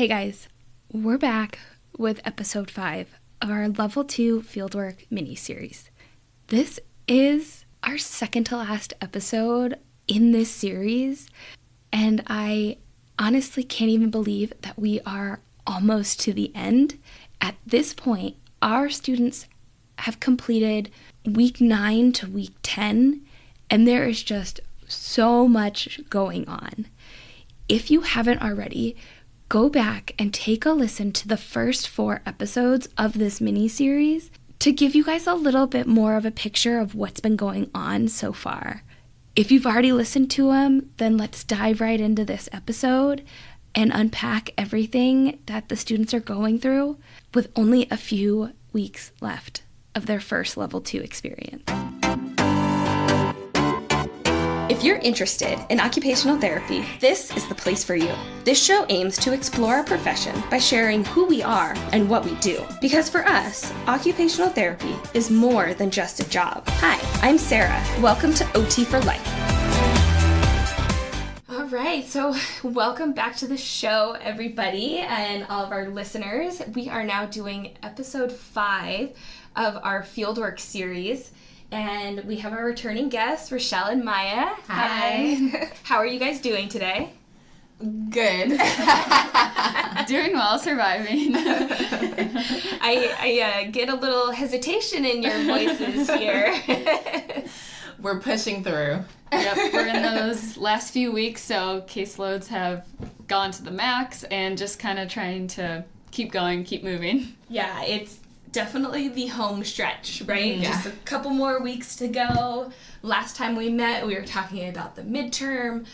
Hey guys, we're back with episode 5 of our Level 2 Fieldwork mini-series. This is our second to last episode in this series, and I honestly can't even believe that we are almost to the end. At this point, our students have completed week 9 to week 10, and there is just so much going on. If you haven't already, go back and take a listen to the first 4 episodes of this mini-series to give you guys a little bit more of a picture of what's been going on so far. If you've already listened to them, then let's dive right into this episode and unpack everything that the students are going through with only a few weeks left of their first Level 2 experience. If you're interested in occupational therapy, this is the place for you. This show aims to explore our profession by sharing who we are and what we do. Because for us, occupational therapy is more than just a job. Hi, I'm Sarah. Welcome to OT for Life. All right, so welcome back to the show, everybody, and all of our listeners. We are now doing episode 5 of our Fieldwork series. And we have our returning guests, Rachelle and Maya. Hi. How are you guys doing today? Good. Doing well, surviving. I get a little hesitation in your voices here. We're pushing through. Yep, we're in those last few weeks, so caseloads have gone to the max and just kind of trying to keep going, keep moving. Yeah, it's definitely the home stretch, right? Yeah. Just a couple more weeks to go. Last time we met, we were talking about the midterm,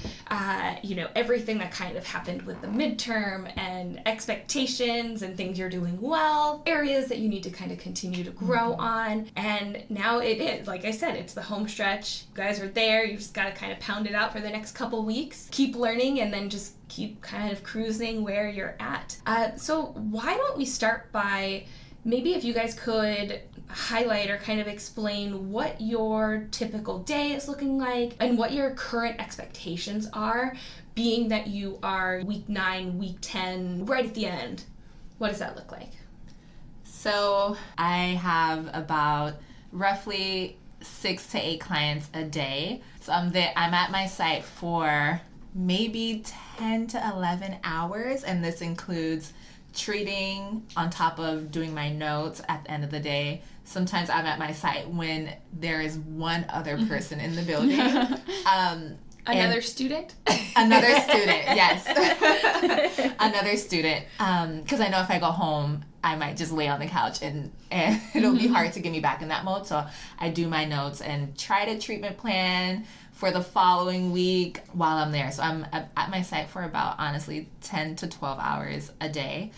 everything that kind of happened with the midterm and expectations and things you're doing well, areas that you need to kind of continue to grow on. And now it is, like I said, it's the home stretch. You guys are there. You just got to kind of pound it out for the next couple weeks. Keep learning and then just keep kind of cruising where you're at. So why don't we start by maybe if you guys could highlight or kind of explain what your typical day is looking like and what your current expectations are, being that you are week 9, week 10, right at the end. What does that look like? So I have about roughly 6 to 8 clients a day. So I'm at my site for maybe 10 to 11 hours, and this includes treating on top of doing my notes at the end of the day. Sometimes I'm at my site when there is one other person in the building. Another student? Another student, yes. Another student. Because I know if I go home, I might just lay on the couch and it'll be hard to get me back in that mode. So I do my notes and try to treatment plan for the following week while I'm there. So I'm at my site for about, honestly, 10 to 12 hours a day.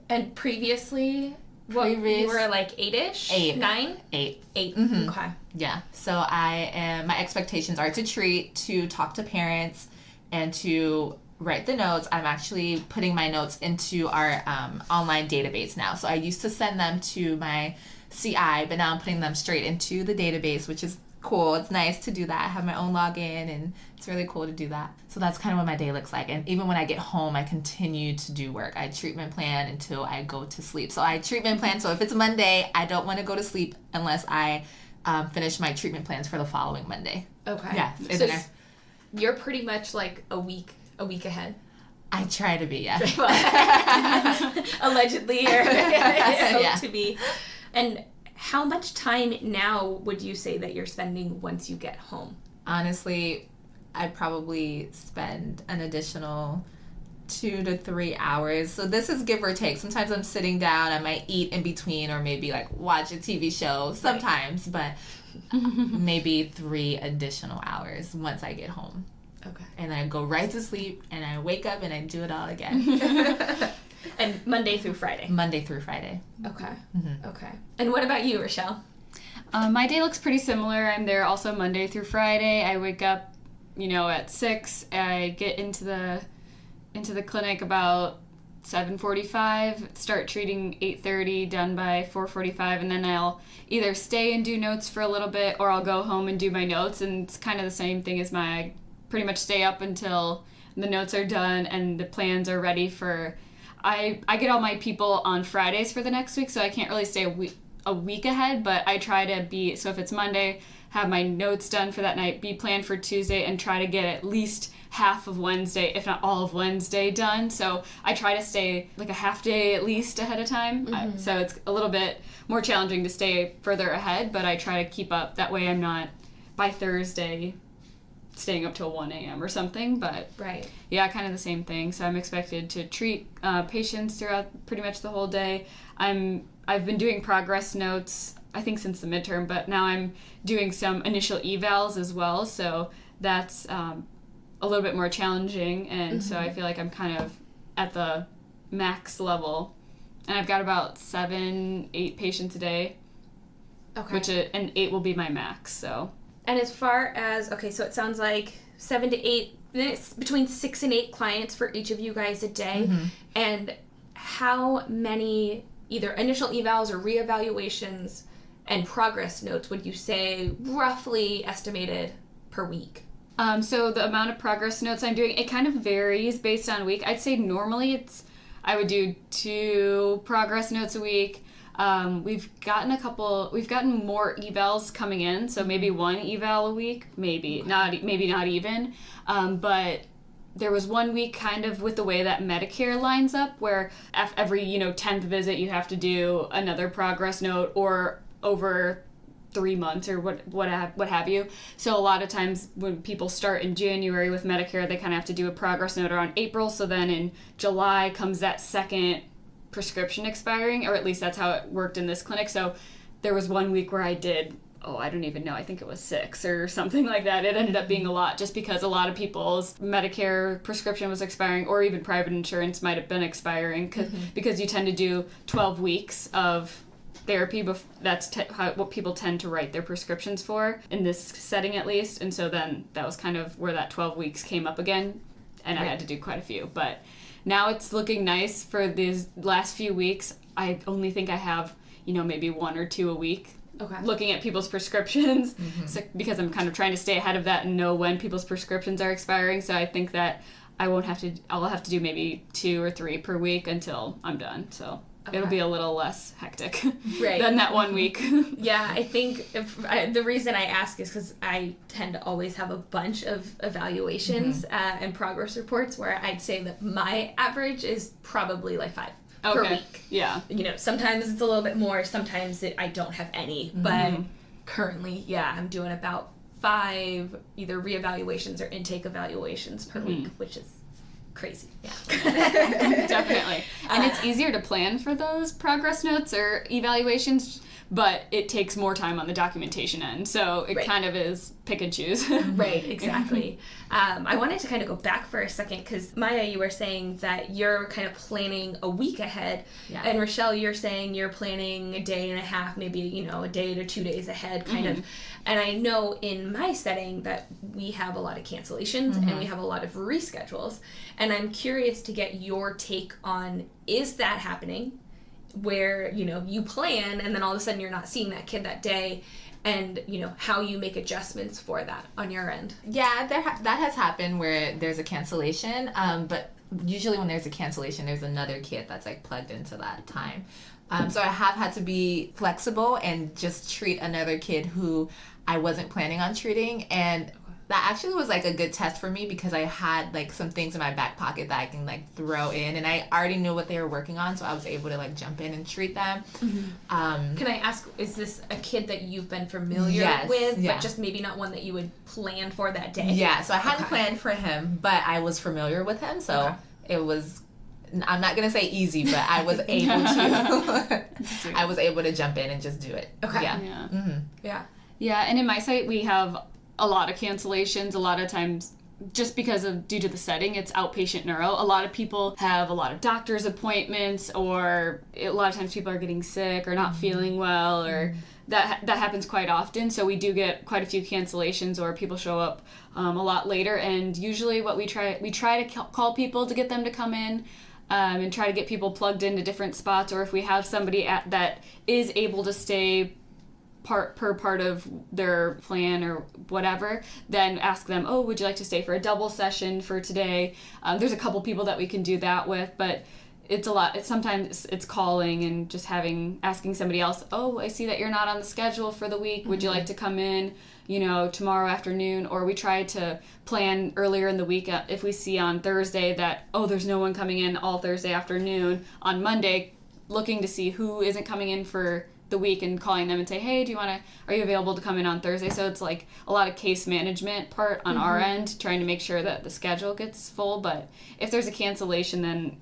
And previously, you were like 8-ish? 8. 9? 8. 8. Mm-hmm. Okay. Yeah. So my expectations are to treat, to talk to parents, and to write the notes. I'm actually putting my notes into our online database now. So I used to send them to my CI, but now I'm putting them straight into the database, which is cool. It's nice to do that. I have my own login, and it's really cool to do that. So that's kind of what my day looks like. And even when I get home, I continue to do work. I treatment plan until I go to sleep. So I treatment plan. So if it's Monday, I don't want to go to sleep unless I finish my treatment plans for the following Monday. Okay. Yeah. So you're pretty much like a week ahead. I try to be, yeah. Allegedly, or Yeah. to be. And how much time now would you say that you're spending once you get home? Honestly, I probably spend an additional 2 to 3 hours. So this is give or take. Sometimes I'm sitting down, I might eat in between, or maybe like watch a TV show sometimes, but maybe 3 additional hours once I get home. Okay. And I go right to sleep, and I wake up and I do it all again. And Monday through Friday? Monday through Friday. Okay. Mm-hmm. Okay. And what about you, Rachelle? My day looks pretty similar. I'm there also Monday through Friday. I wake up, at 6. I get into the clinic about 7:45, start treating 8:30, done by 4:45, and then I'll either stay and do notes for a little bit, or I'll go home and do my notes. And it's kind of the same thing as I pretty much stay up until the notes are done and the plans are ready for I get all my people on Fridays for the next week, so I can't really stay a week ahead, but I try to be, so if it's Monday, have my notes done for that night, be planned for Tuesday, and try to get at least half of Wednesday, if not all of Wednesday done. So I try to stay like a half day at least ahead of time. So it's a little bit more challenging to stay further ahead, but I try to keep up. That way I'm not, by Thursday, staying up till 1 a.m. or something. But yeah, kind of the same thing. So I'm expected to treat patients throughout pretty much the whole day. I've been doing progress notes, I think since the midterm, but now I'm doing some initial evals as well. So that's a little bit more challenging, and so I feel like I'm kind of at the max level, and I've got about 7-8 patients a day, and 8 will be my max. So, and as far as so it sounds like 7 to 8, between 6 and 8 clients for each of you guys a day, and how many either initial evals or reevaluations and progress notes would you say roughly estimated per week? So the amount of progress notes I'm doing, it kind of varies based on week. I'd say normally I would do 2 progress notes a week. We've gotten more evals coming in, so maybe 1 eval a week, maybe not even. But there was 1 week kind of with the way that Medicare lines up where every 10th visit you have to do another progress note or over 3 months or what have you. So a lot of times when people start in January with Medicare, they kind of have to do a progress note around April. So then in July comes that second prescription expiring, or at least that's how it worked in this clinic. So there was 1 week where I did, I don't even know, I think it was 6 or something like that. It ended up being a lot just because a lot of people's Medicare prescription was expiring, or even private insurance might have been expiring because you tend to do 12 weeks of therapy. That's what people tend to write their prescriptions for in this setting at least. And so then that was kind of where that 12 weeks came up again, and I had to do quite a few. But now it's looking nice for these last few weeks. I only think I have, maybe 1 or 2 a week. Looking at people's prescriptions, because I'm kind of trying to stay ahead of that and know when people's prescriptions are expiring. So I think that I'll have to do maybe 2 or 3 per week until I'm done. So it'll be a little less hectic than that 1 week. Yeah, I think the reason I ask is because I tend to always have a bunch of evaluations and progress reports where I'd say that my average is probably like 5 per week. Yeah. Sometimes it's a little bit more, sometimes I don't have any, but currently, I'm doing about 5 either reevaluations or intake evaluations per week, which is crazy. Yeah. Definitely. And it's easier to plan for those progress notes or evaluations, but it takes more time on the documentation end. So it kind of is pick and choose. Right, exactly. I wanted to kind of go back for a second because Maya, you were saying that you're kind of planning a week ahead. Yeah. And Rachelle, you're saying you're planning a day and a half, maybe, a day to 2 days ahead kind of. And I know in my setting that we have a lot of cancellations and we have a lot of reschedules. And I'm curious to get your take on, is that happening? Where, you plan and then all of a sudden you're not seeing that kid that day, and, how you make adjustments for that on your end. Yeah, that has happened where there's a cancellation, but usually when there's a cancellation, there's another kid that's like plugged into that time. So I have had to be flexible and just treat another kid who I wasn't planning on treating, and that actually was like a good test for me because I had like some things in my back pocket that I can like throw in, and I already knew what they were working on, so I was able to like jump in and treat them. Can I ask, is this a kid that you've been familiar with, but just maybe not one that you would plan for that day? Yeah, so I hadn't planned for him, but I was familiar with him, so it was, I'm not gonna say easy, but I was able to I was able to jump in and just do it. Yeah, and in my site we have a lot of cancellations. A lot of times, just because of due to the setting, it's outpatient neuro. A lot of people have a lot of doctor's appointments, or a lot of times people are getting sick or not feeling well, or that happens quite often. So we do get quite a few cancellations, or people show up a lot later. And usually, what we try to call people to get them to come in. And try to get people plugged into different spots, or if we have somebody that is able to stay part of their plan or whatever, then ask them, would you like to stay for a double session for today? There's a couple people that we can do that with, but it's a lot. Sometimes it's calling and just asking somebody else, oh, I see that you're not on the schedule for the week. Would you like to come in, tomorrow afternoon? Or we try to plan earlier in the week if we see on Thursday that, oh, there's no one coming in all Thursday afternoon. On Monday, looking to see who isn't coming in for the week and calling them and say, hey, are you available to come in on Thursday? So it's like a lot of case management part on our end, trying to make sure that the schedule gets full. But if there's a cancellation, then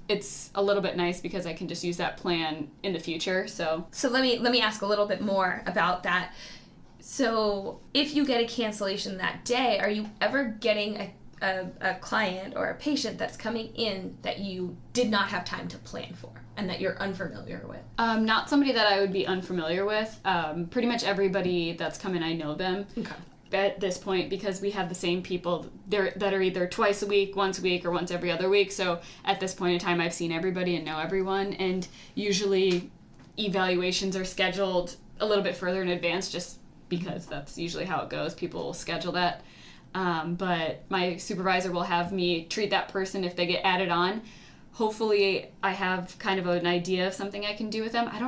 it's a little bit nice because I can just use that plan in the future. So let me ask a little bit more about that. So if you get a cancellation that day, are you ever getting a client or a patient that's coming in that you did not have time to plan for and that you're unfamiliar with? Not somebody that I would be unfamiliar with. Pretty much everybody that's come in, I know them. Okay. At this point, because we have the same people that are either twice a week, once a week, or once every other week. So at this point in time, I've seen everybody and know everyone. And usually evaluations are scheduled a little bit further in advance just because that's usually how it goes. People will schedule that. But my supervisor will have me treat that person if they get added on. Hopefully I have kind of an idea of something I can do with them. I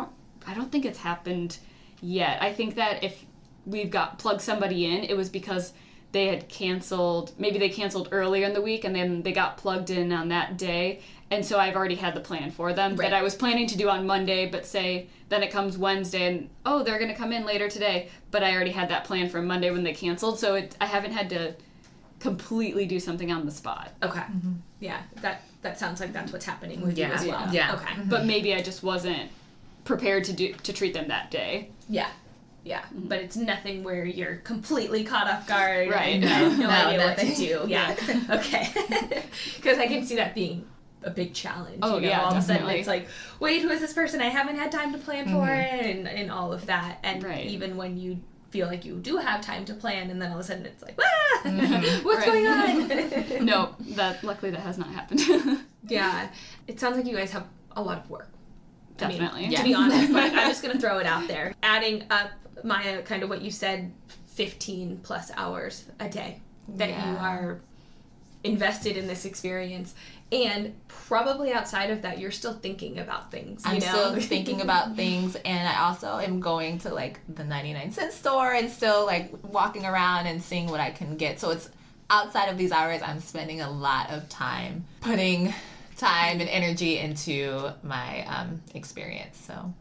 don't think it's happened yet. I think that if we've plugged somebody in, it was because they had canceled, maybe they canceled earlier in the week and then they got plugged in on that day. And so I've already had the plan for them that I was planning to do on Monday, but say then it comes Wednesday and, oh, they're going to come in later today. But I already had that plan for Monday when they canceled. So I haven't had to completely do something on the spot. Okay. Mm-hmm. Yeah, that sounds like that's what's happening with you as well. Yeah. Okay. Mm-hmm. But maybe I just wasn't prepared to treat them that day. Yeah. Yeah, but it's nothing where you're completely caught off guard. Right. And no idea nothing. what to do. Yeah. Okay. Because I can see that being a big challenge. Oh, yeah, all definitely. of a sudden it's like, wait, who is this person? I haven't had time to plan for it, and all of that. And even when you feel like you do have time to plan, and then all of a sudden it's like, what's going on? No, luckily that has not happened. Yeah. It sounds like you guys have a lot of work. Definitely. To be honest, but I'm just going to throw it out there. Adding up, Maya, kind of what you said, 15 plus hours a day that you are invested in this experience. And probably outside of that, you're still thinking about things. I'm still thinking about things, and I also am going to like the 99-cent store and still like walking around and seeing what I can get. So it's outside of these hours, I'm spending a lot of time putting time and energy into my experience. So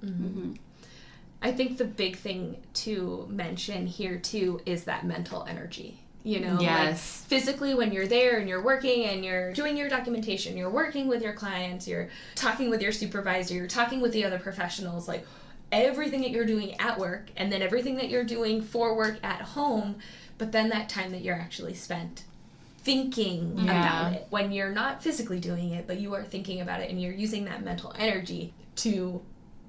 I think the big thing to mention here too is that mental energy. Like physically when you're there and you're working and you're doing your documentation, you're working with your clients, you're talking with your supervisor, you're talking with the other professionals, like everything that you're doing at work and then everything that you're doing for work at home, but then that time that you're actually spent thinking about it when you're not physically doing it, but you are thinking about it and you're using that mental energy to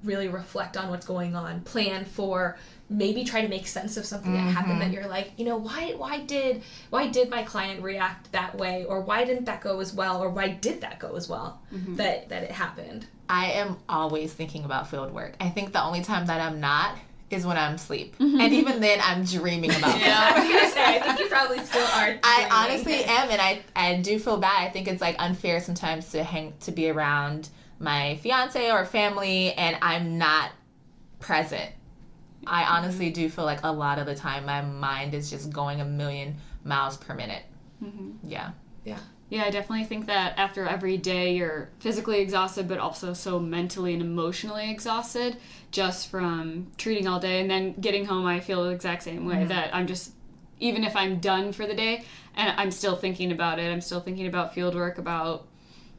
really reflect on what's going on, plan for, maybe try to make sense of something that happened that you're like, why did my client react that way, or why didn't that go as well, or why did that go as well that it happened. I am always thinking about field work. I think the only time that I'm not is when I'm asleep. And even then I'm dreaming about field work. I was gonna say, I think you probably still are. I honestly am, and I do feel bad. I think it's like unfair sometimes to be around my fiance or family and I'm not present. I honestly do feel like a lot of the time my mind is just going 1,000,000 miles per minute. Yeah, I definitely think that after every day you're physically exhausted but also so mentally and emotionally exhausted just from treating all day, and then getting home I feel the exact same way, that I'm just, even if I'm done for the day and I'm still thinking about it, I'm still thinking about field work, about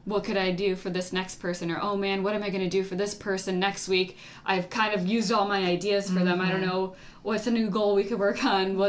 what could I do for this next person, or oh man, what am I going to do for this person next week? I've kind of used all my ideas for them. I don't know, what's a new goal we could work on?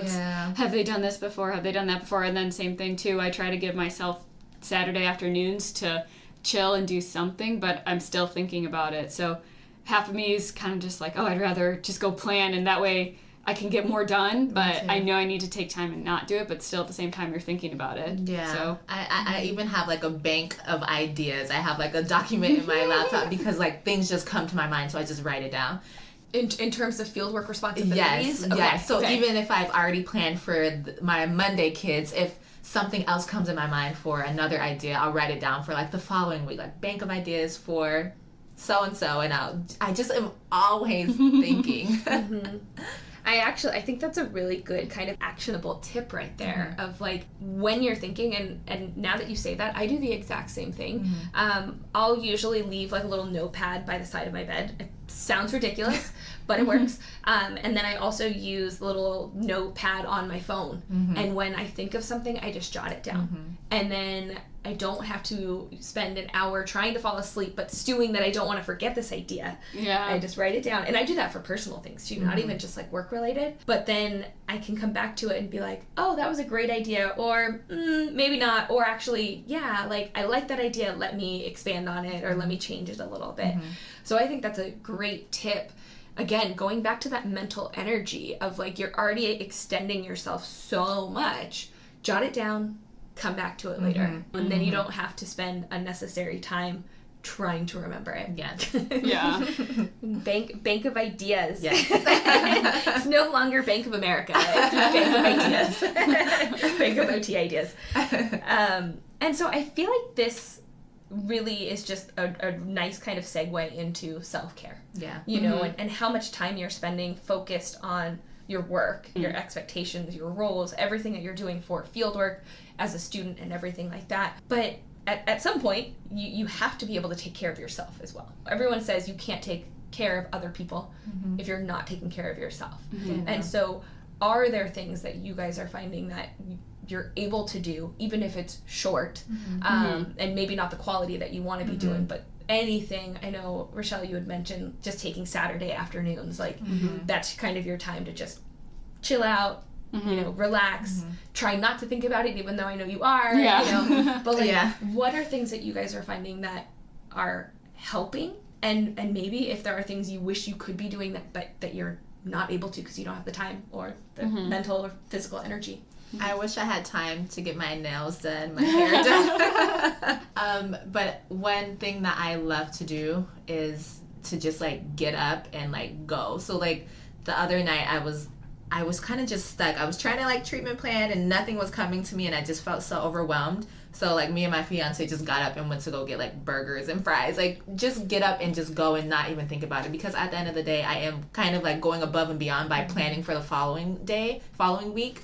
Have they done this before? Have they done that before? And then same thing too, I try to give myself Saturday afternoons to chill and do something, but I'm still thinking about it. So half of me is kind of just like, oh, I'd rather just go plan, and that way I can get more done, but I know I need to take time and not do it, but still at the same time you're thinking about it. Yeah. So I even have like a bank of ideas. I have like a document in my laptop because like things just come to my mind, so I just write it down. In terms of fieldwork responsibilities? Yes. So even if I've already planned for my Monday kids, if something else comes in my mind for another idea, I'll write it down for like the following week, like bank of ideas for so-and-so, and I just am always thinking. I think that's a really good kind of actionable tip right there of like when you're thinking, and now that you say that, I do the exact same thing. I'll usually leave like a little notepad by the side of my bed. It sounds ridiculous, but it works. And then I also use the little notepad on my phone. And when I think of something, I just jot it down. And then I don't have to spend an hour trying to fall asleep, but stewing that I don't want to forget this idea. Yeah. I just write it down. And I do that for personal things too, not even just like work related. But then I can come back to it and be like, oh, that was a great idea. Or maybe not. Or actually, yeah, like I like that idea. Let me expand on it or let me change it a little bit. So I think that's a great tip. Again, going back to that mental energy of like you're already extending yourself so much. Jot it down. Come back to it later. And then you don't have to spend unnecessary time trying to remember it. Yes. Yeah. Bank of ideas. Yes. It's no longer Bank of America. It's Bank of Ideas. Bank of OT ideas. And so I feel like this really is just a nice kind of segue into self-care. Yeah. You know, and how much time you're spending focused on your work, your expectations, your roles, everything that you're doing for fieldwork as a student and everything like that. But at some point, you have to be able to take care of yourself as well. Everyone says you can't take care of other people if you're not taking care of yourself. And so are there things that you guys are finding that you're able to do, even if it's short, and maybe not the quality that you want to be doing, but anything? I know, Rachelle, you had mentioned just taking Saturday afternoons, like that's kind of your time to just chill out, you know, relax, try not to think about it, even though I know you are, you know, but like, what are things that you guys are finding that are helping, and maybe if there are things you wish you could be doing that you're not able to because you don't have the time or the mental or physical energy? I wish I had time to get my nails done, my hair done. But one thing that I love to do is to just like get up and like go. So like the other night I was kind of just stuck. I was trying to like treatment plan and nothing was coming to me, and I just felt so overwhelmed. So like me and my fiance just got up and went to go get like burgers and fries. Like just get up and just go and not even think about it, because at the end of the day I am kind of like going above and beyond by planning for the following week.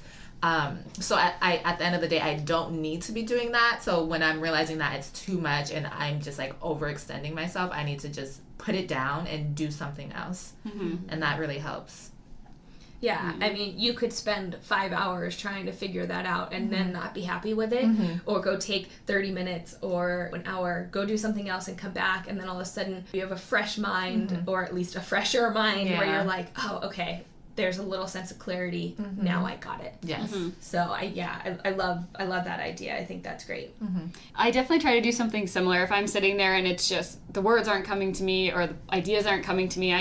So at the end of the day, I don't need to be doing that. So when I'm realizing that it's too much and I'm just like overextending myself, I need to just put it down and do something else. And that really helps. Yeah, I mean, you could spend 5 hours trying to figure that out and then not be happy with it, or go take 30 minutes or an hour, go do something else and come back, and then all of a sudden you have a fresh mind, or at least a fresher mind, where you're like, oh, okay, there's a little sense of clarity. Now I got it. Yes. So I love that idea. I think that's great. I definitely try to do something similar. If I'm sitting there and it's just the words aren't coming to me or the ideas aren't coming to me,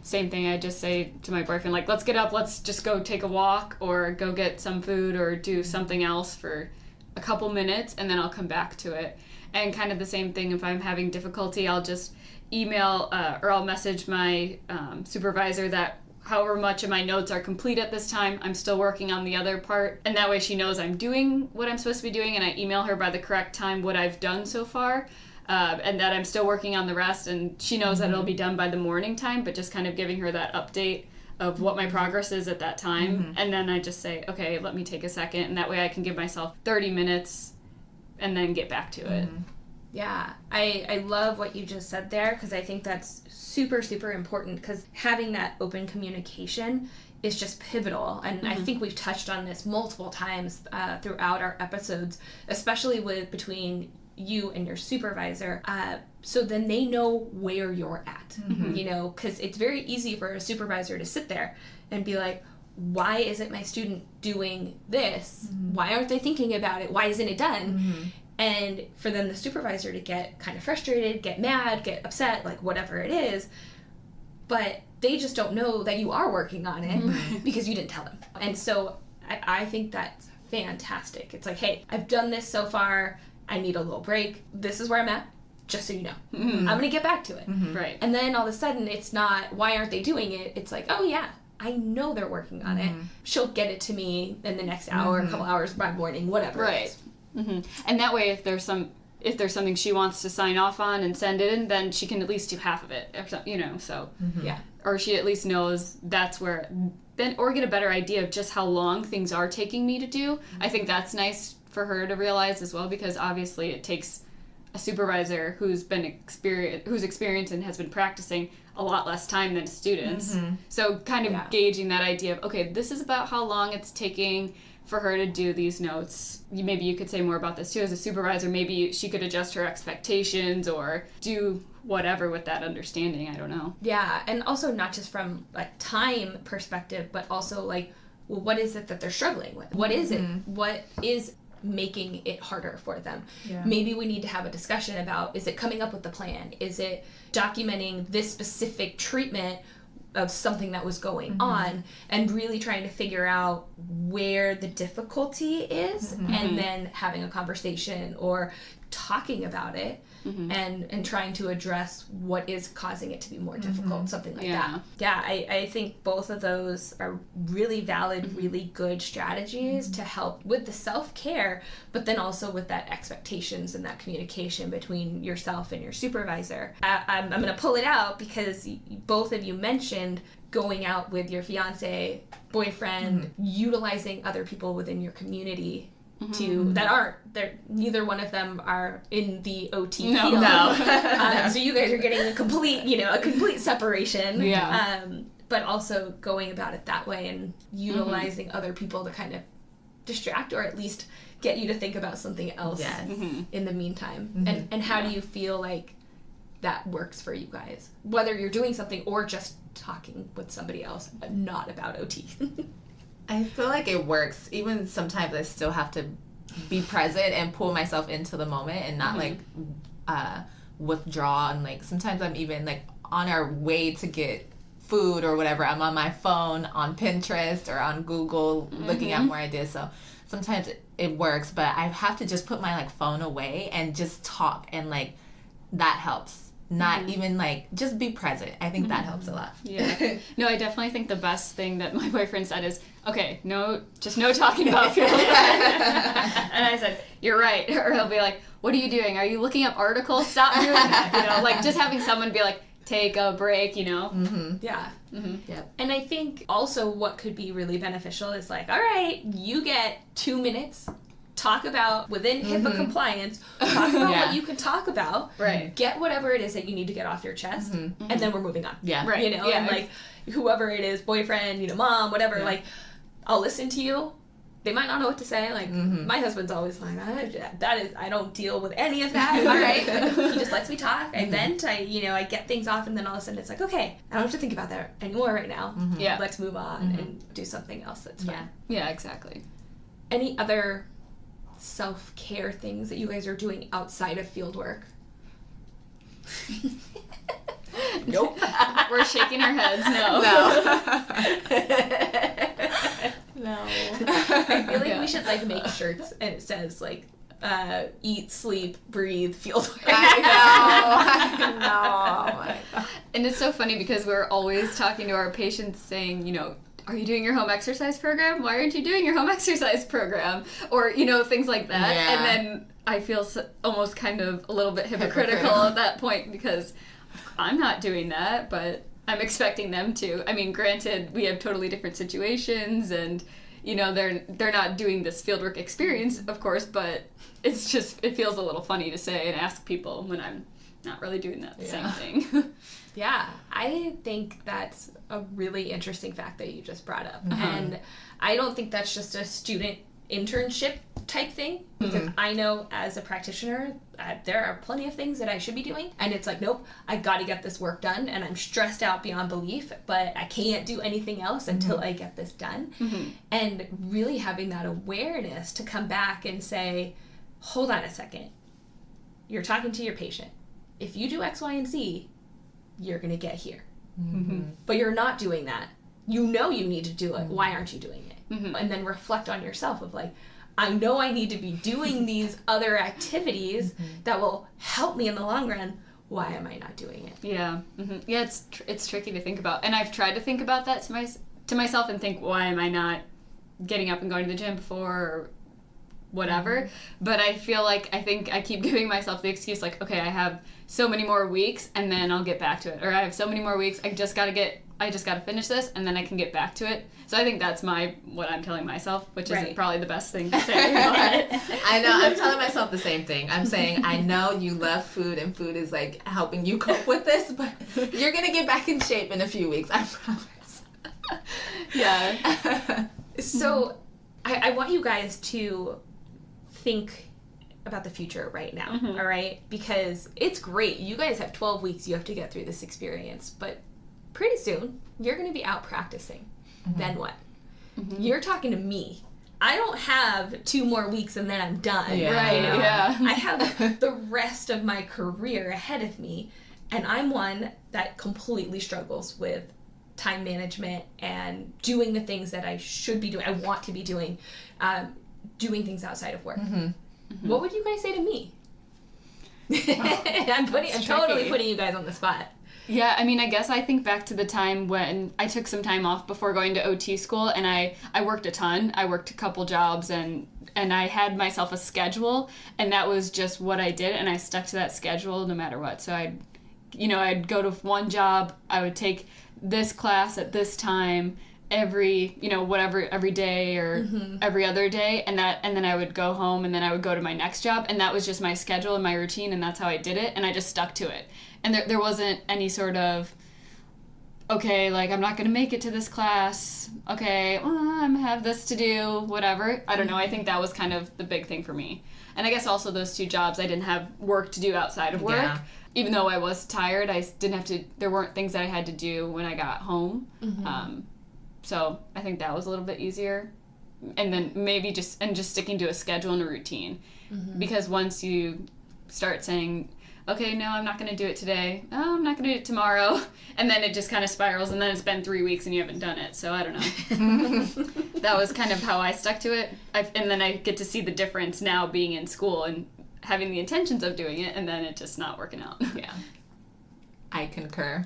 same thing. I just say to my boyfriend, like, let's get up, let's just go take a walk or go get some food or do something else for a couple minutes, and then I'll come back to it. And kind of the same thing, if I'm having difficulty, I'll just email or I'll message my supervisor that however much of my notes are complete at this time, I'm still working on the other part. And that way she knows I'm doing what I'm supposed to be doing, and I email her by the correct time what I've done so far, and that I'm still working on the rest, and she knows that it'll be done by the morning time, but just kind of giving her that update of what my progress is at that time. And then I just say, okay, let me take a second, and that way I can give myself 30 minutes and then get back to it. Yeah, I love what you just said there, because I think that's super, super important, because having that open communication is just pivotal. And I think we've touched on this multiple times throughout our episodes, especially between you and your supervisor. So then they know where you're at, you know, because it's very easy for a supervisor to sit there and be like, why isn't my student doing this? Why aren't they thinking about it? Why isn't it done? And for then the supervisor to get kind of frustrated, get mad, get upset, like whatever it is, but they just don't know that you are working on it because you didn't tell them. And so I think that's fantastic. It's like, hey, I've done this so far. I need a little break. This is where I'm at, just so you know. I'm going to get back to it. Right. And then all of a sudden, it's not, why aren't they doing it? It's like, oh yeah, I know they're working on it. She'll get it to me in the next hour, a couple hours by morning, whatever. Right. And that way, if there's something she wants to sign off on and send it in, then she can at least do half of it, or something, you know. So Yeah. or she at least knows that's where then, or get a better idea of just how long things are taking me to do. I think that's nice for her to realize as well, because obviously it takes a supervisor who's experienced and has been practicing a lot less time than students. So kind of gauging that idea of, okay, this is about how long it's taking for her to do these notes. Maybe you could say more about this too as a supervisor. Maybe she could adjust her expectations or do whatever with that understanding. I don't know. Yeah, and also not just from like time perspective, but also like, well, what is it that they're struggling with? What is it? What is making it harder for them? Maybe we need to have a discussion about, is it coming up with the plan? Is it documenting this specific treatment of something that was going on, and really trying to figure out where the difficulty is, and then having a conversation or talking about it, and trying to address what is causing it to be more difficult, something like that. Yeah, I think both of those are really valid, really good strategies to help with the self-care, but then also with that expectations and that communication between yourself and your supervisor. I'm going to pull it out because both of you mentioned going out with your fiance, boyfriend, utilizing other people within your community neither one of them are in the OT field. So you guys are getting a complete separation. But also going about it that way and utilizing other people to kind of distract or at least get you to think about something else in the meantime. And how do you feel like that works for you guys? Whether you're doing something or just talking with somebody else, but not about OT. I feel like it works. Even sometimes I still have to be present and pull myself into the moment and not like withdraw. And like sometimes I'm even like on our way to get food or whatever, I'm on my phone on Pinterest or on Google looking at more ideas. So sometimes it works, but I have to just put my like phone away and just talk, and like that helps. Not even like, just be present. I think that helps a lot. Yeah. No, I definitely think the best thing that my boyfriend said is, okay, no talking about Fieldwork. And I said, you're right. Or he'll be like, what are you doing? Are you looking up articles? Stop doing that. You know, like just having someone be like, take a break, you know? Yeah. And I think also what could be really beneficial is like, all right, you get 2 minutes. Talk about within HIPAA compliance, talk about what you can talk about, get whatever it is that you need to get off your chest, and then we're moving on. You know, and like whoever it is, boyfriend, you know, mom, whatever, like I'll listen to you. They might not know what to say. Like my husband's always like, I don't deal with any of that. All right. He just lets me talk. I vent. I get things off, and then all of a sudden it's like, okay, I don't have to think about that anymore right now. Let's move on and do something else that's fun. Yeah, exactly. Any other self-care things that you guys are doing outside of Fieldwork? Nope. We're shaking our heads. No. I feel like we should like make shirts and it says like eat, sleep, breathe, Fieldwork. I know. And it's so funny because we're always talking to our patients saying, you know, are you doing your home exercise program? Why aren't you doing your home exercise program? Or, you know, things like that. And then I feel almost kind of a little bit hypocritical at that point because I'm not doing that, but I'm expecting them to. I mean, granted, we have totally different situations and, you know, they're not doing this Fieldwork experience, of course, but it's just, it feels a little funny to say and ask people when I'm not really doing that same thing. Yeah, I think that's a really interesting fact that you just brought up. And I don't think that's just a student internship type thing, because I know as a practitioner, there are plenty of things that I should be doing. And it's like, nope, I got to get this work done. And I'm stressed out beyond belief, but I can't do anything else until I get this done. And really having that awareness to come back and say, hold on a second. You're talking to your patient. If you do X, Y, and Z, you're going to get here. But you're not doing that. You know you need to do it. Why aren't you doing it? And then reflect on yourself of like, I know I need to be doing these other activities that will help me in the long run. Why am I not doing it? Yeah. Yeah, it's tricky to think about. And I've tried to think about that to myself and think, why am I not getting up and going to the gym before or whatever. But I feel like I think I keep giving myself the excuse like, okay, I have so many more weeks and then I'll get back to it. Or I have so many more weeks, I just gotta finish this and then I can get back to it. So I think that's what I'm telling myself, which isn't probably the best thing to say. But I know, I'm telling myself the same thing. I'm saying, I know you love food and food is like helping you cope with this, but you're gonna get back in shape in a few weeks, I promise. Yeah. So I want you guys to think about the future right now, all right? Because it's great. You guys have 12 weeks you have to get through this experience, but pretty soon you're going to be out practicing. Then what? You're talking to me. I don't have 2 more weeks and then I'm done. Right, yeah. I have the rest of my career ahead of me, and I'm one that completely struggles with time management and doing the things that I should be doing, I want to be doing, doing things outside of work. What would you guys say to me? I'm totally putting you guys on the spot. Yeah, I mean, I guess I think back to the time when I took some time off before going to OT school, and I worked a ton. I worked a couple jobs, and I had myself a schedule, and that was just what I did, and I stuck to that schedule no matter what. So I'd go to one job, I would take this class at this time, every day or every other day, and then I would go home, and then I would go to my next job, and that was just my schedule and my routine, and that's how I did it, and I just stuck to it. And there wasn't any sort of, okay, like, I'm not going to make it to this class, okay, I have this to do, whatever. I don't know, I think that was kind of the big thing for me. And I guess also those 2 jobs, I didn't have work to do outside of work. Yeah. Even though I was tired, there weren't things that I had to do when I got home. So I think that was a little bit easier. And then maybe just sticking to a schedule and a routine. Because once you start saying, okay, no, I'm not going to do it today. Oh, I'm not going to do it tomorrow. And then it just kind of spirals, and then it's been 3 weeks and you haven't done it. So I don't know. That was kind of how I stuck to it. And then I get to see the difference now being in school and having the intentions of doing it, and then it just not working out. Yeah. I concur.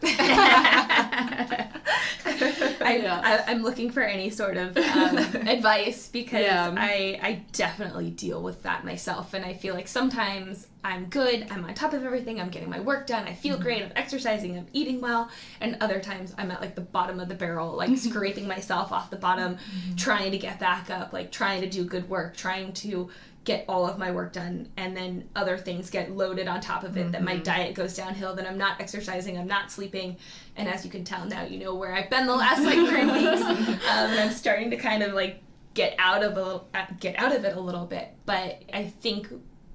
I'm looking for any sort of advice, because I definitely deal with that myself, and I feel like sometimes I'm good, I'm on top of everything, I'm getting my work done, I feel great, I'm exercising, I'm eating well, and other times I'm at like the bottom of the barrel, like scraping myself off the bottom, trying to get back up, like trying to do good work, trying to get all of my work done, and then other things get loaded on top of it, that my diet goes downhill, that I'm not exercising, I'm not sleeping, and as you can tell now, you know where I've been the last like 3 weeks, and I'm starting to kind of like get out of it a little bit. But I think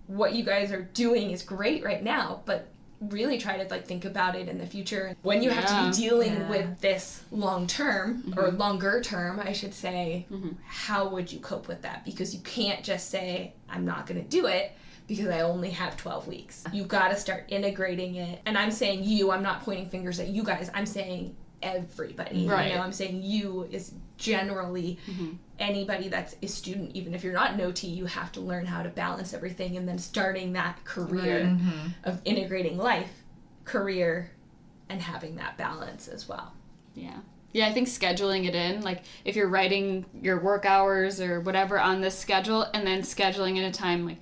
what you guys are doing is great right now, but really try to like think about it in the future when you have to be dealing with this long term or longer term, I should say. How would you cope with that? Because you can't just say, I'm not going to do it because I only have 12 weeks. You've got to start integrating it. And I'm saying you, I'm not pointing fingers at you guys, I'm saying everybody. Right. You know, I'm saying you is generally anybody that's a student. Even if you're not an OT, you have to learn how to balance everything, and then starting that career of integrating life, career, and having that balance as well. Yeah, I think scheduling it in, like if you're writing your work hours or whatever on this schedule, and then scheduling in a time like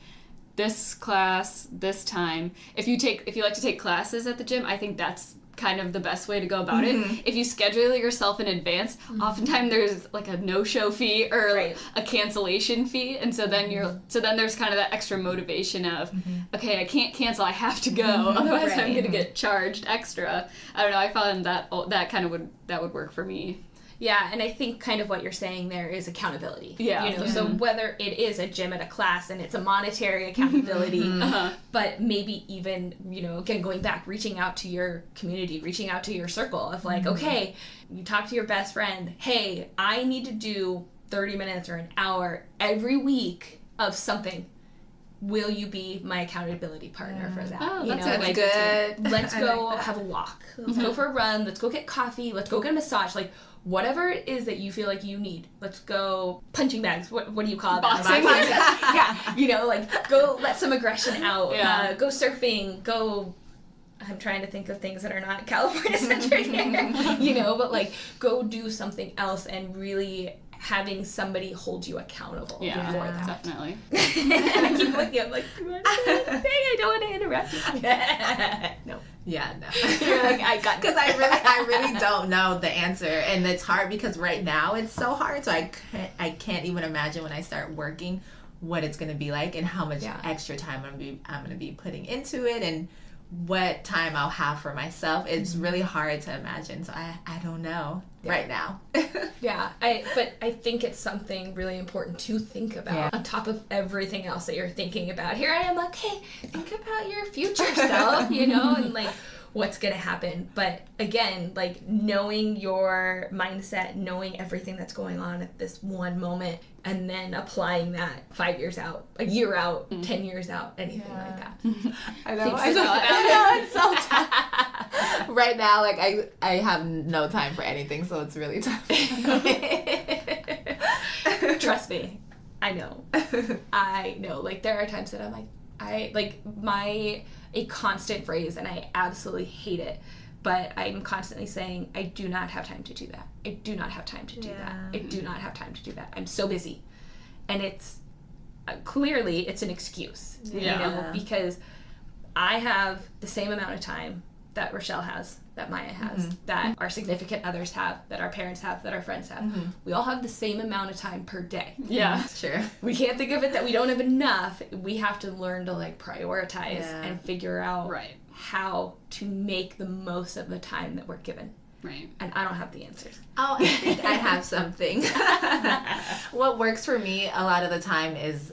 this class, this time. If you like to take classes at the gym, I think that's kind of the best way to go about it. If you schedule yourself in advance, oftentimes there's like a no-show fee or like a cancellation fee, and so then there's kind of that extra motivation of okay, I can't cancel, I have to go, otherwise I'm gonna get charged extra. I don't know, I found that kind of would work for me. Yeah, and I think kind of what you're saying there is accountability. Yeah. You know, so whether it is a gym at a class and it's a monetary accountability, but maybe even, you know, again, going back, reaching out to your community, reaching out to your circle of like, okay, you talk to your best friend, hey, I need to do 30 minutes or an hour every week of something. Will you be my accountability partner for that? Oh, you that's good. Let's go have a walk. Let's go for a run. Let's go get coffee. Let's go get a massage. Like, whatever it is that you feel like you need. Let's go punching bags. What do you call it? Boxing. Yeah. You know, like, go let some aggression out. Yeah. Go surfing. Go, I'm trying to think of things that are not California centric, you know, but like go do something else and really having somebody hold you accountable for that. Definitely. I keep looking, I'm like, do you want to say anything? I don't want to interrupt you. No. Yeah, no. You're like, I got because I really don't know the answer, and it's hard because right now it's so hard. So I can't even imagine when I start working what it's gonna be like and how much extra time I'm gonna be putting into it and what time I'll have for myself. It's really hard to imagine. So I don't know right now. But I think it's something really important to think about on top of everything else that you're thinking about. Here I am like, hey, think about your future self, you know, and like what's gonna happen. But again, like knowing your mindset, knowing everything that's going on at this one moment, and then applying that 5 years out, a year out, 10 years out, anything like that. I know, it's so tough. Right now, like I have no time for anything, so it's really tough. Trust me, I know. Like there are times that I'm like, a constant phrase, and I absolutely hate it, but I'm constantly saying, I do not have time to do that. I do not have time to do that. I do not have time to do that. I'm so busy. And it's clearly it's an excuse, you know, because I have the same amount of time that Rachelle has, that Maya has, that our significant others have, that our parents have, that our friends have. We all have the same amount of time per day. Yeah, sure. We can't think of it that we don't have enough. We have to learn to like prioritize and figure out how to make the most of the time that we're given. Right. And I don't have the answers. Oh, I think I have something. What works for me a lot of the time is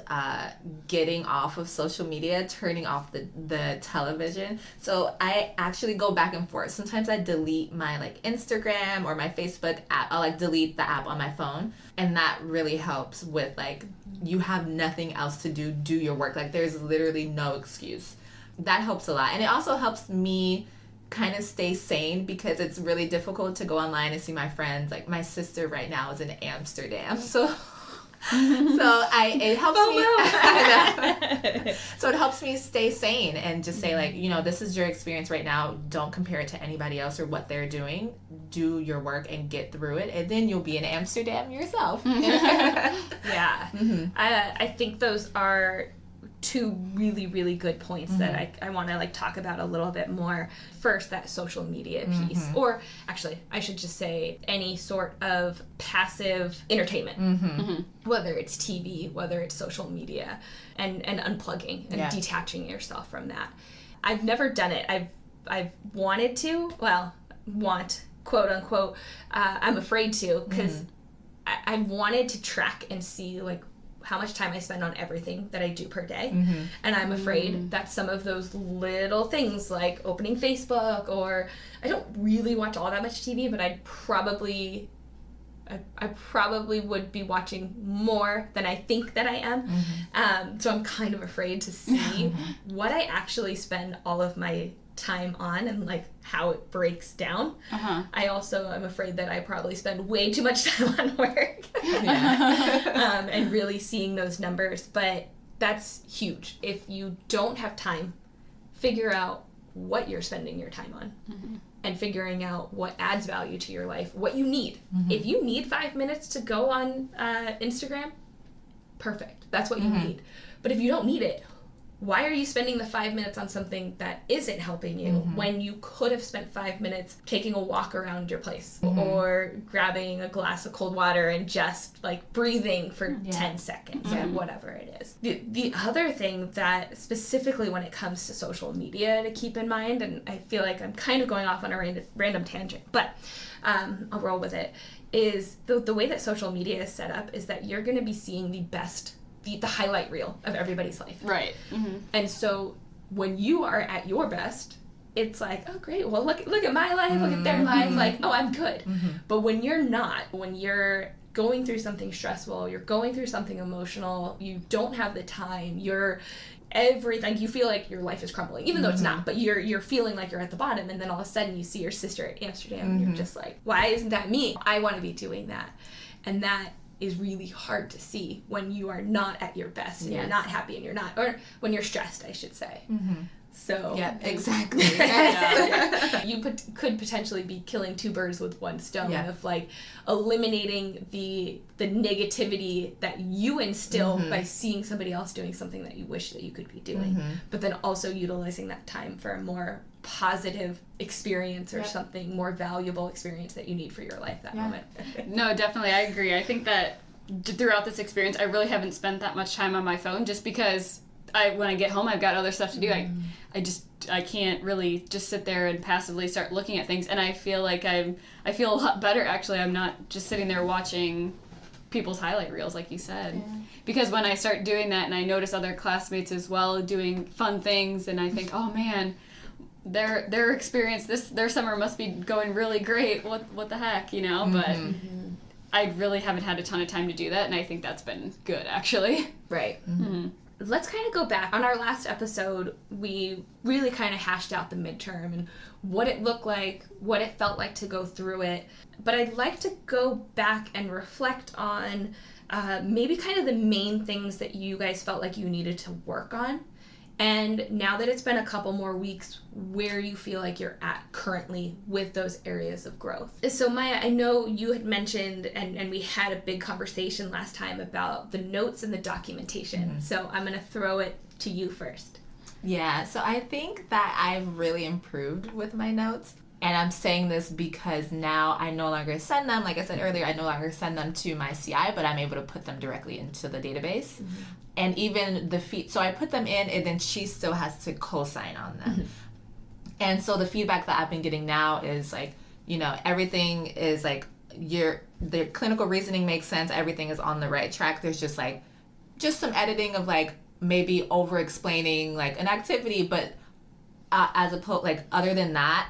getting off of social media, turning off the television. So I actually go back and forth. Sometimes I delete my like Instagram or my Facebook app. I'll like delete the app on my phone. And that really helps with like, you have nothing else to do your work. Like there's literally no excuse. That helps a lot. And it also helps me kind of stay sane because it's really difficult to go online and see my friends. Like my sister right now is in Amsterdam, so it helps me. So it helps me stay sane and just say like, you know, this is your experience right now. Don't compare it to anybody else or what they're doing. Do your work and get through it, and then you'll be in Amsterdam yourself. I think those are two really, really good points that I want to like talk about a little bit more. First, that social media piece, or actually I should just say any sort of passive entertainment, whether it's TV, whether it's social media, and unplugging and detaching yourself from that. I've never done it. I've wanted to, quote unquote, I'm afraid to, because I wanted to track and see like how much time I spend on everything that I do per day. And I'm afraid that some of those little things like opening Facebook, or I don't really watch all that much TV, but I probably would be watching more than I think that I am. So I'm kind of afraid to see what I actually spend all of my time on and like how it breaks down. I also am afraid that I probably spend way too much time on work and really seeing those numbers, but that's huge. If you don't have time, figure out what you're spending your time on and figuring out what adds value to your life, what you need. If you need 5 minutes to go on Instagram, perfect. That's what you need. But if you don't need it, why are you spending the 5 minutes on something that isn't helping you when you could have spent 5 minutes taking a walk around your place or grabbing a glass of cold water and just like breathing for 10 seconds or whatever it is. The other thing that specifically when it comes to social media to keep in mind, and I feel like I'm kind of going off on a random tangent, but I'll roll with it, is the way that social media is set up is that you're going to be seeing the best, the highlight reel of everybody's life. Right. And so when you are at your best, it's like, oh great, well look at my life, look at their life, like, oh, I'm good. But when you're not, when you're going through something stressful, you're going through something emotional, you don't have the time, you're everything, you feel like your life is crumbling, even though it's not, but you're feeling like you're at the bottom, and then all of a sudden you see your sister at Amsterdam and you're just like, why isn't that me? I want to be doing that. And that is really hard to see when you are not at your best and you're not happy and you're not, or when you're stressed, I should say. So yeah, exactly. You could potentially be killing two birds with one stone Yeah. of like eliminating the negativity that you instill by seeing somebody else doing something that you wish that you could be doing, but then also utilizing that time for a more positive experience or something more valuable experience that you need for your life that moment. No, definitely, I agree. I think that throughout this experience, I really haven't spent that much time on my phone just because when I get home, I've got other stuff to do. I can't really just sit there and passively start looking at things. And I feel like I feel a lot better, actually. I'm not just sitting there watching people's highlight reels, like you said. Yeah. Because when I start doing that and I notice other classmates as well doing fun things, and I think, oh man, their experience, their summer must be going really great. What the heck, you know? But I really haven't had a ton of time to do that, and I think that's been good, actually. Right. Let's kind of go back. On our last episode, we really kind of hashed out the midterm and what it looked like, what it felt like to go through it. But I'd like to go back and reflect on maybe kind of the main things that you guys felt like you needed to work on. And now that it's been a couple more weeks, where you feel like you're at currently with those areas of growth. So Maya, I know you had mentioned, and we had a big conversation last time about the notes and the documentation. So I'm going to throw it to you first. Yeah, so I think that I've really improved with my notes. And I'm saying this because now I no longer send them, like I said earlier, I no longer send them to my CI, but I'm able to put them directly into the database. And even so I put them in, and then she still has to co-sign on them. And so the feedback that I've been getting now is like, you know, everything is like, the clinical reasoning makes sense, everything is on the right track. There's just some editing of like maybe over explaining like an activity, but as opposed, like other than that,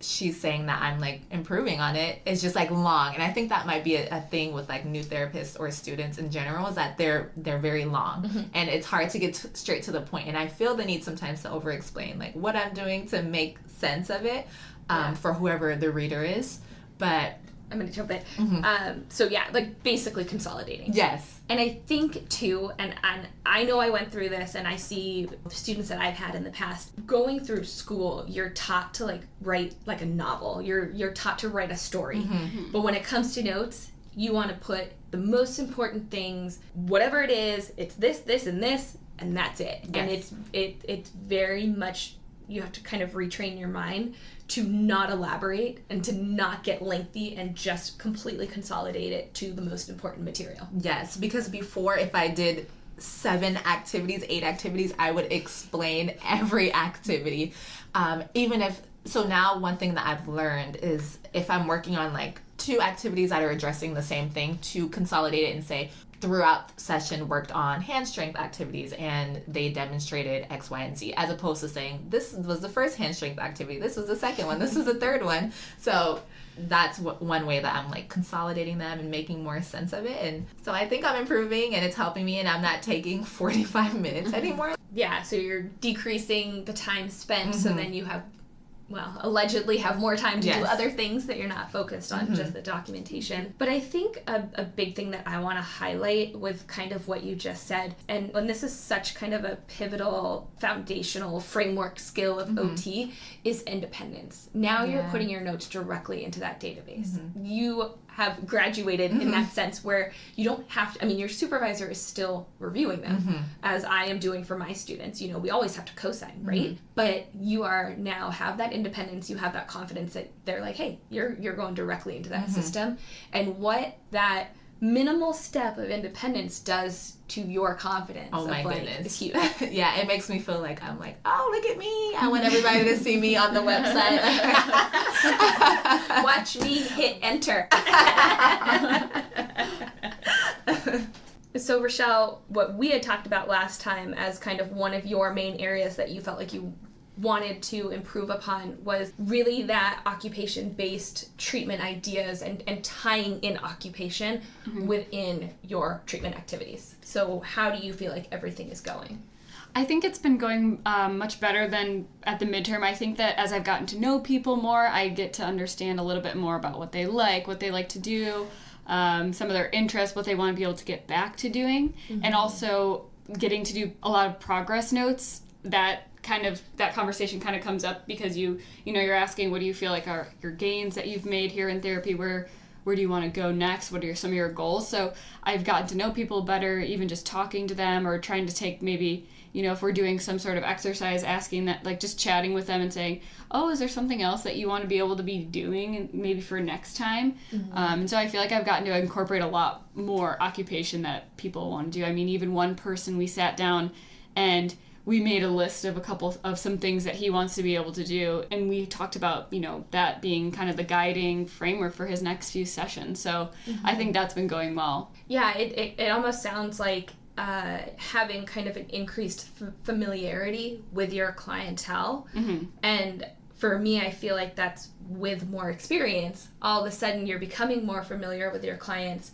she's saying that I'm like improving on it. It's just like long, and I think that might be a thing with like new therapists or students in general, is that they're very long, and it's hard to get straight to the point. And I feel the need sometimes to over explain like what I'm doing to make sense of it for whoever the reader is. But I'm going to jump in. So yeah, like basically consolidating. Yes. And I think too, and I know I went through this, and I see students that I've had in the past, going through school, you're taught to like write like a novel. You're taught to write a story. But when it comes to notes, you want to put the most important things, whatever it is, it's this, and this, and that's it. Yes. And it's very much, you have to kind of retrain your mind to not elaborate and to not get lengthy and just completely consolidate it to the most important material. Yes, because before, if I did 8 activities, I would explain every activity. So now one thing that I've learned is if I'm working on like 2 activities that are addressing the same thing, to consolidate it and say, throughout the session worked on hand strength activities and they demonstrated X, Y, and Z, as opposed to saying this was the first hand strength activity, this was the second one, this was the third one. So that's one way that I'm like consolidating them and making more sense of it. And so I think I'm improving, and it's helping me, and I'm not taking 45 minutes anymore. Yeah, so you're decreasing the time spent, so then you have, allegedly have more time to do other things that you're not focused on, just the documentation. But I think a big thing that I want to highlight with kind of what you just said, and when this is such kind of a pivotal, foundational framework skill of OT, is independence. Now you're putting your notes directly into that database. You have graduated in that sense where you don't have to, your supervisor is still reviewing them, as I am doing for my students. You know, we always have to co-sign, right? But you are now have that independence, you have that confidence that they're like, hey, you're going directly into that system. And what that minimal step of independence does to your confidence. Oh my goodness. It's huge. Yeah, it makes me feel like I'm like, oh, look at me. I want everybody to see me on the website. Watch me hit enter. So Rachelle, what we had talked about last time as kind of one of your main areas that you felt like you wanted to improve upon was really that occupation-based treatment ideas and tying in occupation within your treatment activities. So how do you feel like everything is going? I think it's been going much better than at the midterm. I think that as I've gotten to know people more, I get to understand a little bit more about what they like to do, some of their interests, what they want to be able to get back to doing, and also getting to do a lot of progress notes that that conversation kind of comes up because you're asking, what do you feel like are your gains that you've made here in therapy? Where do you want to go next? What are some of your goals? So I've gotten to know people better, even just talking to them or trying to take maybe, if we're doing some sort of exercise, asking that, like just chatting with them and saying, oh, is there something else that you want to be able to be doing maybe for next time? And so I feel like I've gotten to incorporate a lot more occupation that people want to do. I mean, even one person, we sat down and we made a list of some things that he wants to be able to do. And we talked about, that being kind of the guiding framework for his next few sessions. So I think that's been going well. Yeah, it almost sounds like having kind of an increased familiarity with your clientele. And for me, I feel like that's with more experience. All of a sudden, you're becoming more familiar with your clients.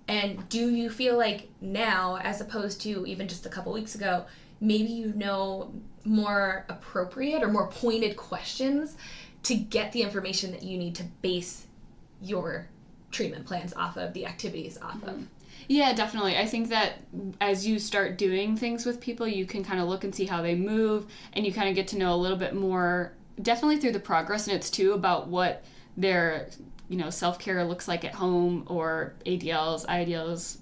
And do you feel like now, as opposed to even just a couple weeks ago, maybe you know more appropriate or more pointed questions to get the information that you need to base your treatment plans off of, the activities off of? Yeah, definitely. I think that as you start doing things with people, you can kind of look and see how they move, and you kind of get to know a little bit more, definitely through the progress notes too, about what their, self-care looks like at home, or ADLs, IDLs,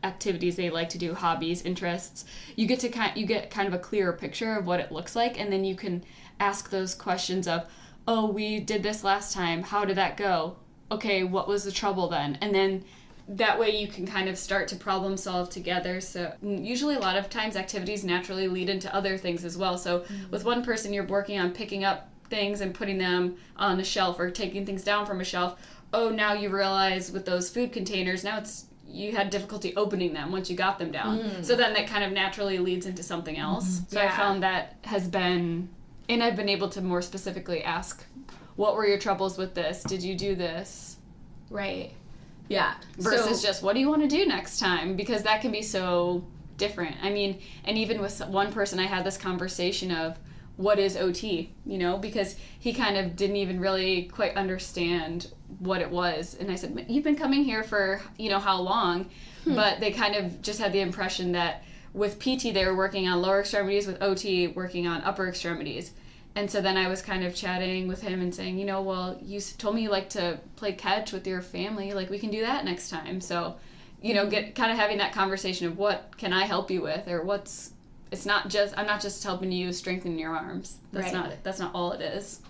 activities they like to do, hobbies, interests. You get kind of a clearer picture of what it looks like, and then you can ask those questions of, oh, we did this last time, how did that go? Okay, what was the trouble then? And then that way you can kind of start to problem solve together. So usually a lot of times activities naturally lead into other things as well. So with one person, you're working on picking up things and putting them on a shelf, or taking things down from a shelf. Oh, now you realize with those food containers, now you had difficulty opening them once you got them down. So then that kind of naturally leads into something else. So I found that has been, and I've been able to more specifically ask, what were your troubles with this? Did you do this? Right. Yeah. Versus just, what do you want to do next time? Because that can be so different. I mean, and even with one person, I had this conversation of, what is OT? Because he kind of didn't even really quite understand what it was. And I said, you've been coming here for, how long? But they kind of just had the impression that with PT, they were working on lower extremities, with OT, working on upper extremities. And so then I was kind of chatting with him and saying, well, you told me you like to play catch with your family. Like, we can do that next time. So, get kind of having that conversation of, what can I help you with? Or I'm not just helping you strengthen your arms. That's not all it is.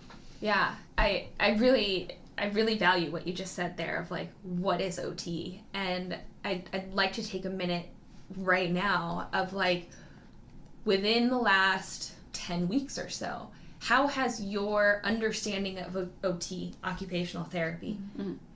Yeah. I really value what you just said there of, like, what is OT? And I'd like to take a minute right now of, like, within the last 10 weeks or so, how has your understanding of OT, occupational therapy,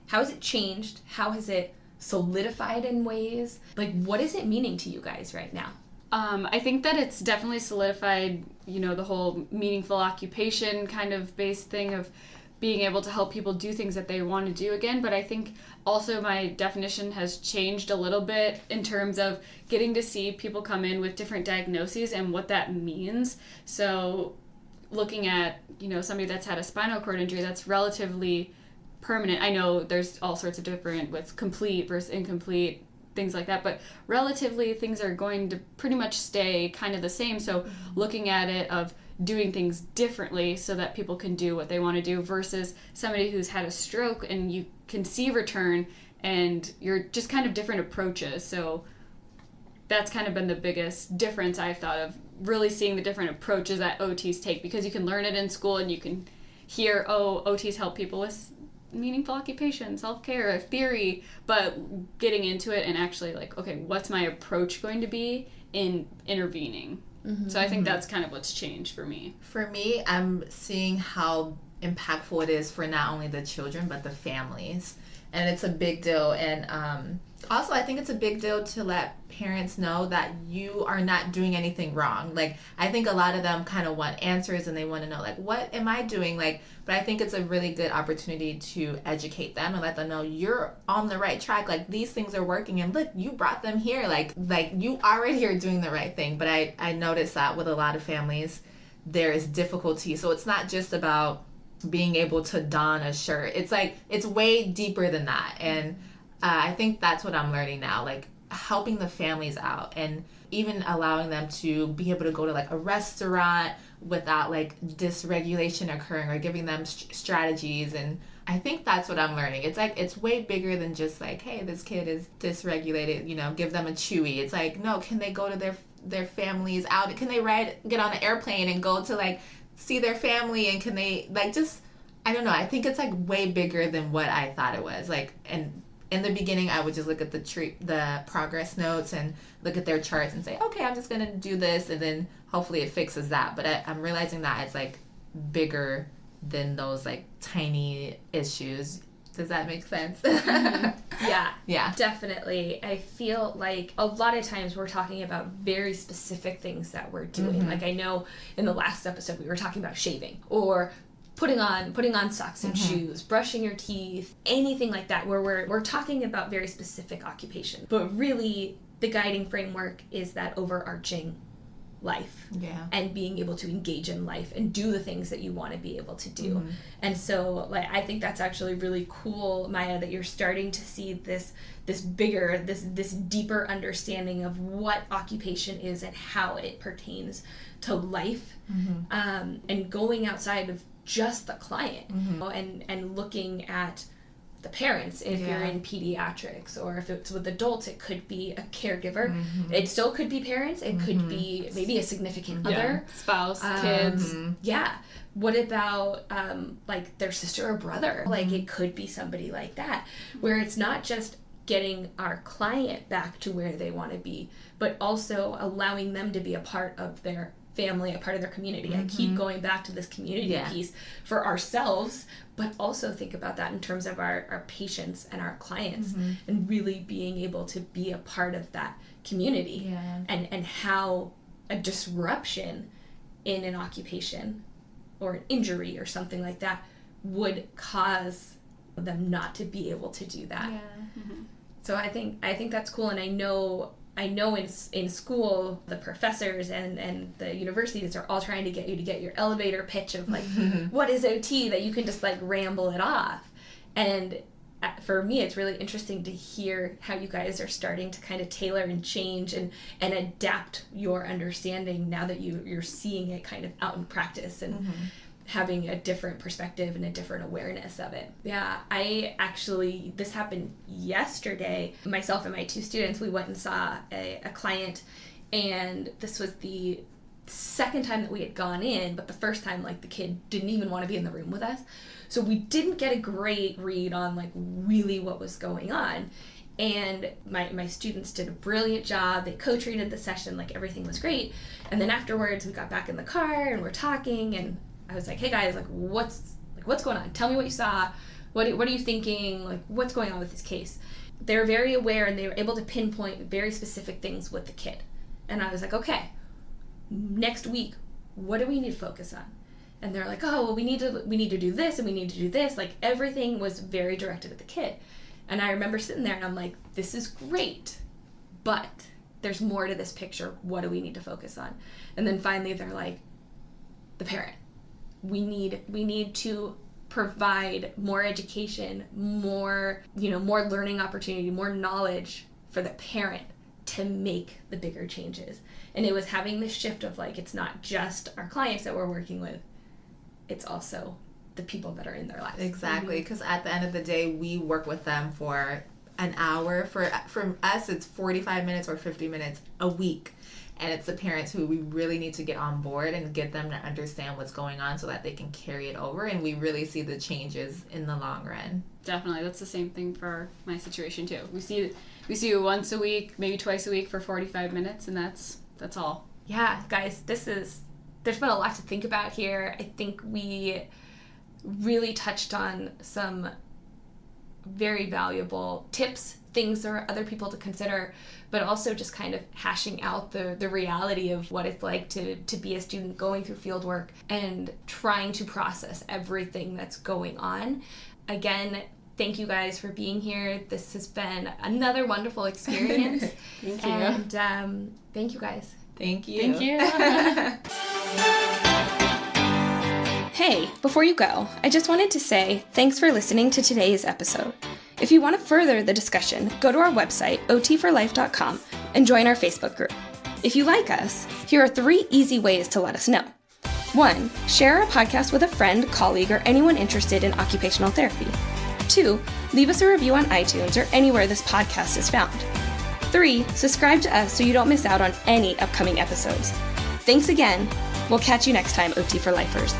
how has it changed? How has it solidified in ways? Like, what is it meaning to you guys right now? I think that it's definitely solidified, the whole meaningful occupation kind of based thing of being able to help people do things that they want to do again. But I think also my definition has changed a little bit in terms of getting to see people come in with different diagnoses and what that means. So looking at, somebody that's had a spinal cord injury that's relatively permanent. I know there's all sorts of different with complete versus incomplete, things like that, but relatively things are going to pretty much stay kind of the same. So looking at it of doing things differently so that people can do what they want to do, versus somebody who's had a stroke and you can see return and you're just kind of different approaches. So that's kind of been the biggest difference I've thought of, really seeing the different approaches that OTs take, because you can learn it in school and you can hear, oh, OTs help people with meaningful occupation, self-care, theory, but getting into it and actually, like, okay, what's my approach going to be in intervening? So I think that's kind of what's changed for me. For me, I'm seeing how impactful it is for not only the children but the families, and it's a big deal. And also, I think it's a big deal to let parents know that you are not doing anything wrong. Like, I think a lot of them kind of want answers and they want to know, like, what am I doing? Like, but I think it's a really good opportunity to educate them and let them know you're on the right track. Like, these things are working, and look, you brought them here. Like you already are doing the right thing. But I noticed that with a lot of families, there is difficulty. So it's not just about being able to don a shirt. It's like, it's way deeper than that. And I think that's what I'm learning now, like helping the families out and even allowing them to be able to go to like a restaurant without like dysregulation occurring, or giving them strategies. And I think that's what I'm learning. It's like, it's way bigger than just like, hey, this kid is dysregulated, give them a Chewy. It's like, no, can they go to their families out? Can they get on an airplane and go to like see their family? And can they like just, I don't know. I think it's like way bigger than what I thought it was. Like, and in the beginning, I would just look at the progress notes and look at their charts and say, okay, I'm just going to do this, and then hopefully it fixes that. But I'm realizing that it's like bigger than those like tiny issues. Does that make sense? Yeah, definitely. I feel like a lot of times we're talking about very specific things that we're doing. Like, I know in the last episode we were talking about shaving, or putting on socks and shoes, brushing your teeth, anything like that, where we're talking about very specific occupation. But really, the guiding framework is that overarching life, and being able to engage in life and do the things that you want to be able to do. And so, like, I think that's actually really cool, Maya, that you're starting to see this bigger, this deeper understanding of what occupation is and how it pertains to life, and going outside of just the client, and looking at the parents. If you're in pediatrics, or if it's with adults, it could be a caregiver. It still could be parents. It could be maybe a significant other, spouse, kids. What about like their sister or brother? Like, it could be somebody like that, where it's not just getting our client back to where they want to be, but also allowing them to be a part of their family, a part of their community. I keep going back to this community piece for ourselves, but also think about that in terms of our patients and our clients, and really being able to be a part of that community, and how a disruption in an occupation or an injury or something like that would cause them not to be able to do that. So I think that's cool. And I know in school, the professors and the universities are all trying to get you to get your elevator pitch of like, what is OT, that you can just like ramble it off. And for me, it's really interesting to hear how you guys are starting to kind of tailor and change and adapt your understanding now that you're seeing it kind of out in practice, and having a different perspective and a different awareness of it. This happened yesterday. Myself and my 2 students, we went and saw a client, and this was the second time that we had gone in, but the first time, like, the kid didn't even want to be in the room with us. So we didn't get a great read on like really what was going on. And my students did a brilliant job. They co-treated the session, like everything was great. And then afterwards we got back in the car and we're talking, and I was like, hey guys, like what's going on? Tell me what you saw. What are you thinking? Like, what's going on with this case? They were very aware, and they were able to pinpoint very specific things with the kid. And I was like, okay, next week, what do we need to focus on? And they're like, oh, well, we need to do this, and we need to do this. Like, everything was very directed at the kid. And I remember sitting there and I'm like, this is great, but there's more to this picture. What do we need to focus on? And then finally they're like, the parent. We need to provide more education, more learning opportunity, more knowledge for the parent to make the bigger changes. And it was having this shift of like, it's not just our clients that we're working with, it's also the people that are in their lives. Exactly, because at the end of the day, we work with them for an hour. For us, it's 45 minutes or 50 minutes a week. And it's the parents who we really need to get on board and get them to understand what's going on so that they can carry it over. And we really see the changes in the long run. Definitely. That's the same thing for my situation too. We see you once a week, maybe twice a week for 45 minutes, and that's all. Yeah, guys, there's been a lot to think about here. I think we really touched on some very valuable tips, things for other people to consider, but also just kind of hashing out the reality of what it's like to be a student going through fieldwork and trying to process everything that's going on. Again, thank you guys for being here. This has been another wonderful experience. Thank you. And thank you guys. Thank you. Thank you. Hey, before you go, I just wanted to say thanks for listening to today's episode. If you want to further the discussion, go to our website, otforlife.com, and join our Facebook group. If you like us, here are 3 easy ways to let us know. 1. Share our podcast with a friend, colleague, or anyone interested in occupational therapy. 2. Leave us a review on iTunes or anywhere this podcast is found. 3. Subscribe to us so you don't miss out on any upcoming episodes. Thanks again. We'll catch you next time, OT for Lifers.